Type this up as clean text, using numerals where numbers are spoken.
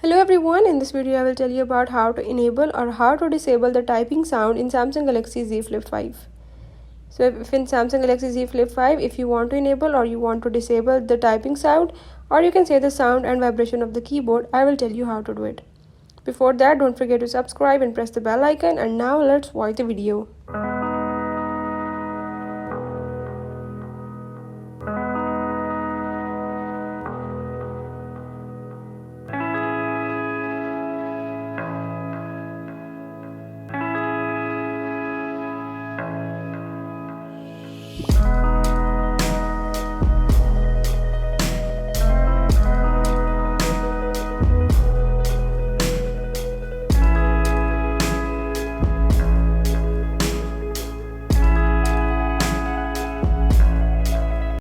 Hello everyone, in this video I will tell you about how to enable or how to disable the typing sound in Samsung Galaxy Z Flip 5. So if in Samsung Galaxy Z Flip 5, if you want to enable or you want to disable the typing sound, or you can say the sound and vibration of the keyboard, I will tell you how to do it. Before that, don't forget to subscribe and press the bell icon, and now let's watch the video.